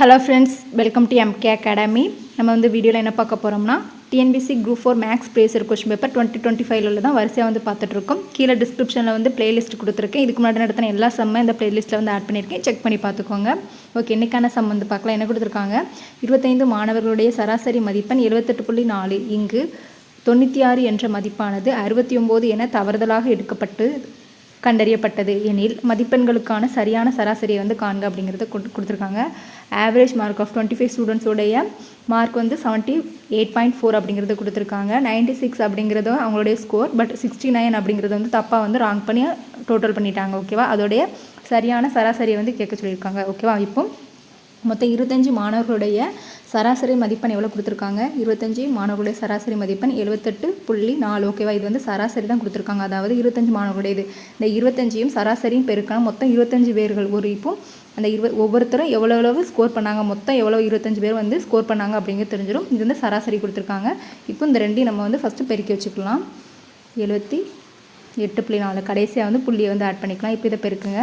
Hello friends, welcome to MK academy. நம்ம வந்து வீடியோவில் என்ன பார்க்க போகிறோம்னா TNPSC group 4 maths previous question paper 2025 தான் வரிசையாக வந்து பார்த்துட்ருக்கோம். கீழே டிஸ்கிரிப்ஷனில் வந்து பிளேலிஸ்ட் கொடுத்துருக்கேன். இதுக்கு முன்னாடி நடத்தின எல்லா சம்மை இந்த பிளேலிஸ்ட்டில் வந்து ஆட் பண்ணியிருக்கேன். செக் பண்ணி பார்த்துக்கோங்க. ஓகே, இன்றைக்கான சம் வந்து பார்க்கலாம். என்ன கொடுத்துருக்காங்க? 25 மாணவர்களுடைய சராசரி மதிப்பெண் 78.4. இங்கு 96 என்ற மதிப்பானது 69 என தவறுதலாக எடுக்கப்பட்டு கண்டறியப்பட்டது எனில் மதிப்பெண்களுக்கான சரியான சராசரியை வந்து காண்க அப்படிங்கிறத கொடுத்துருக்காங்க. ஆவரேஜ் மார்க் ஆஃப் 25 ஸ்டூடெண்ட்ஸோடைய மார்க் வந்து 78.4 அப்படிங்கிறது கொடுத்துருக்காங்க. 96 அப்படிங்கிறது அவங்களுடைய ஸ்கோர். பட் 69 அப்படிங்கிறது வந்து தப்பாக வந்து ராங் பண்ணி டோட்டல் பண்ணிட்டாங்க. ஓகேவா? அதோடைய சரியான சராசரியை வந்து கேட்க சொல்லியிருக்காங்க. ஓகேவா? இப்போ மொத்தம் 25 மாணவர்களுடைய சராசரி மதிப்பெண் எவ்வளோ கொடுத்துருக்காங்க? 25 மாணவர்களுடைய சராசரி மதிப்பெண் 78.4. ஓகேவா? இது வந்து சராசரி தான் கொடுத்துருக்காங்க. அதாவது 25 மாணவர்களுடைய இது. இந்த 25யும் சராசரியும் பெருக்கணும். மொத்தம் 25 பேர்கள். இப்போ அந்த ஒவ்வொருத்தரும் எவ்வளவு ஸ்கோர் பண்ணாங்க, மொத்தம் எவ்வளோ 25 பேர் வந்து ஸ்கோர் பண்ணாங்க அப்படிங்கிறது தெரிஞ்சிடும். இது வந்து சராசரி கொடுத்துருக்காங்க. இப்போ இந்த ரெண்டையும் நம்ம வந்து ஃபஸ்ட்டு பெருக்கி வச்சுக்கலாம். 78.4 கடைசியாக வந்து புள்ளியை வந்து ஆட் பண்ணிக்கலாம். இப்போ இதை பெருக்குங்க.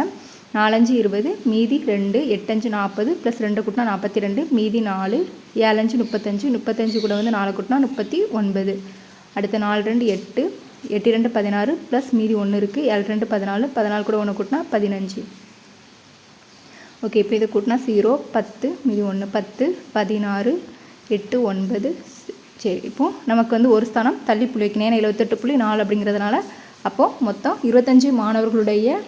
4 5 20, மீதி 2, 8 5 40, ப்ளஸ் 2 கூட்டினா 42, மீதி 4, 7 5 35, 35 கூட வந்து 4 கூட்டினா 39. அடுத்து 4 2 8, 8 2 16, ப்ளஸ் மீதி 1 இருக்குது, 7 2 14, 14 கூட 1 கூட்டினா 15. ஓகே, இப்போ இதை கூட்டினா 0, 10, மீதி 1 10, 16, 8 9. சரி, இப்போது நமக்கு வந்து ஒரு ஸ்தானம் தள்ளி புள்ளி வைக்கணும். ஏன்னா 78.4 அப்படிங்கிறதுனால அப்போது மொத்தம் 25 மாணவர்களுடைய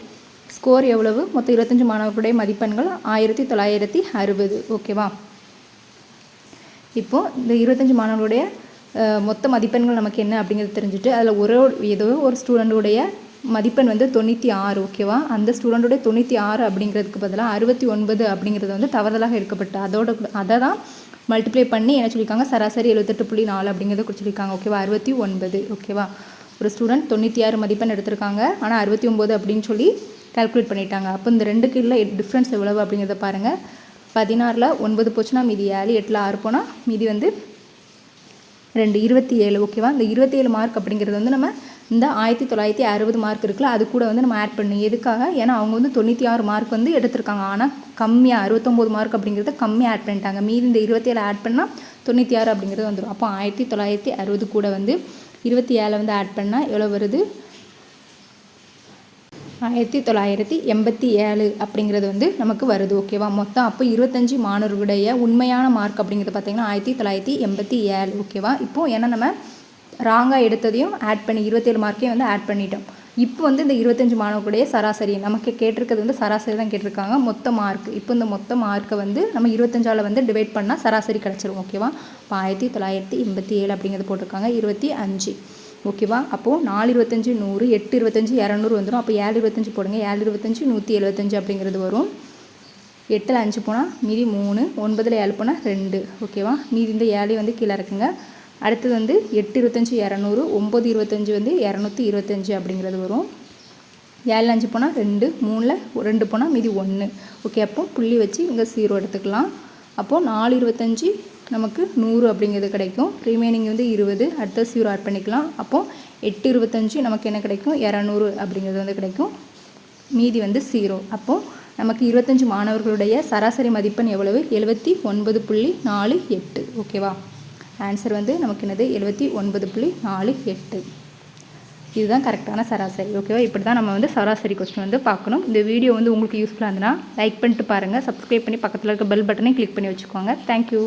ஸ்கோர் எவ்வளவு? மொத்தம் 25 மாணவர்களுடைய மதிப்பெண்கள் 1960. ஓகேவா? இப்போது இந்த 25 மாணவர்களுடைய மொத்த மதிப்பெண்கள் நமக்கு என்ன அப்படிங்கிறது தெரிஞ்சுட்டு அதில் ஏதோ ஒரு ஸ்டூடெண்ட்டுடைய மதிப்பெண் வந்து 96. ஓகேவா? அந்த ஸ்டூடெண்ட்டுடைய 96 அப்படிங்கிறதுக்கு பதிலாக 69 அப்படிங்கிறது வந்து தவறுதலாக எடுக்கப்பட்டு அதை தான் மல்டிப்ளை பண்ணி என்ன சொல்லியிருக்காங்க? சராசரி 78.4 அப்படிங்கிறத கொடுத்துருக்காங்க. ஓகேவா? 69. ஓகேவா? ஒரு ஸ்டூடெண்ட் 96 மதிப்பெண் எடுத்திருக்காங்க, ஆனால் 69 அப்படின்னு சொல்லி கால்குலேட் பண்ணிட்டாங்க. அப்போ இந்த ரெண்டுக்கு இல்லை டிஃப்ரென்ஸ் எவ்வளவு அப்படிங்கிறத பாருங்கள். 16ல் 9 போச்சுன்னா மீதி 7, 8ல் 6 போனால் மீதி வந்து 2, 27. ஓகேவா? இந்த 27 மார்க் அப்படிங்கிறது வந்து நம்ம இந்த 1960 மார்க் இருக்குல்ல, அது கூட வந்து நம்ம ஆட் பண்ணி எதுக்காக? ஏன்னா அவங்க வந்து 96 மார்க் வந்து எடுத்திருக்காங்க, ஆனால் கம்மியாக 69 மார்க் அப்படிங்கிறத கம்மியாக ஆட் பண்ணிட்டாங்க. மீதி இந்த 27 ஆட் பண்ணால் 96 அப்படிங்கிறது வந்துடும். அப்போ 1960 கூட வந்து 27 வந்து ஆட் பண்ணால் எவ்வளோ வருது? 1987 அப்படிங்கிறது வந்து நமக்கு வருது. ஓகேவா? மொத்தம் அப்போ 25 மாணவர்களுடைய உண்மையான மார்க் அப்படிங்கிறது பார்த்திங்கன்னா 1987. ஓகேவா? இப்போது ஏன்னா நம்ம ராங்காக எடுத்ததையும் ஆட் பண்ணி 27 மார்க்கையும் வந்து ஆட் பண்ணிட்டோம். இப்போ வந்து இந்த 25 மாணவர்களுடைய சராசரி நமக்கு கேட்டிருக்கிறது வந்து சராசரி தான் கேட்டிருக்காங்க, மொத்த மார்க். இப்போ இந்த மொத்த மார்க்கை வந்து நம்ம 25ஆல் வந்து டிவைட் பண்ணால் சராசரி கிடச்சிரும். ஓகேவா? இப்போ 1987 அப்படிங்கிறது போட்டிருக்காங்க. 25. ஓகேவா? அப்போது 4 25 100, 8 25 200 வந்துடும். அப்போ 7 25 போடுங்க. 7 25 175 அப்படிங்கிறது வரும். 8ல் 5 போனால் மீதி 3, 9ல் 7 போனால் 2. ஓகேவா? மீதி இந்த 7 வந்து கீழே இருக்குங்க. அடுத்தது வந்து 8 25 200, 9 25 வந்து 225 அப்படிங்கிறது வரும். 7ல் 5 போனால் 2, 3ல் 2 போனால் மீதி 1. ஓகே, அப்போ புள்ளி வச்சு இங்கே 0 எடுத்துக்கலாம். அப்போது 4 25 நமக்கு 100 அப்படிங்கிறது கிடைக்கும். ரிமைனிங் வந்து 20. அடுத்த 0 ஆட் பண்ணிக்கலாம். அப்போது 8 25 நமக்கு என்ன கிடைக்கும்? 200 அப்படிங்கிறது வந்து கிடைக்கும். மீதி வந்து 0. அப்போது நமக்கு 25 மாணவர்களுடைய சராசரி மதிப்பெண் எவ்வளவு? 79.48. ஓகேவா? ஆன்சர் வந்து நமக்கு என்னது? 79.48. இதுதான் கரெக்டான சராசரி. ஓகேவா? இப்படி தான் நம்ம வந்து சராசரி கொஸ்டின் வந்து பார்க்கணும். இந்த வீடியோ வந்து உங்களுக்கு யூஸ்ஃபுல்லாக இருந்ததுன்னா லைக் பண்ணிட்டு பாருங்கள். சப்ஸ்கிரைப் பண்ணி பக்கத்தில் இருக்க பெல் பட்டனை கிளிக் பண்ணி வச்சுக்கோங்க. தேங்க்யூ.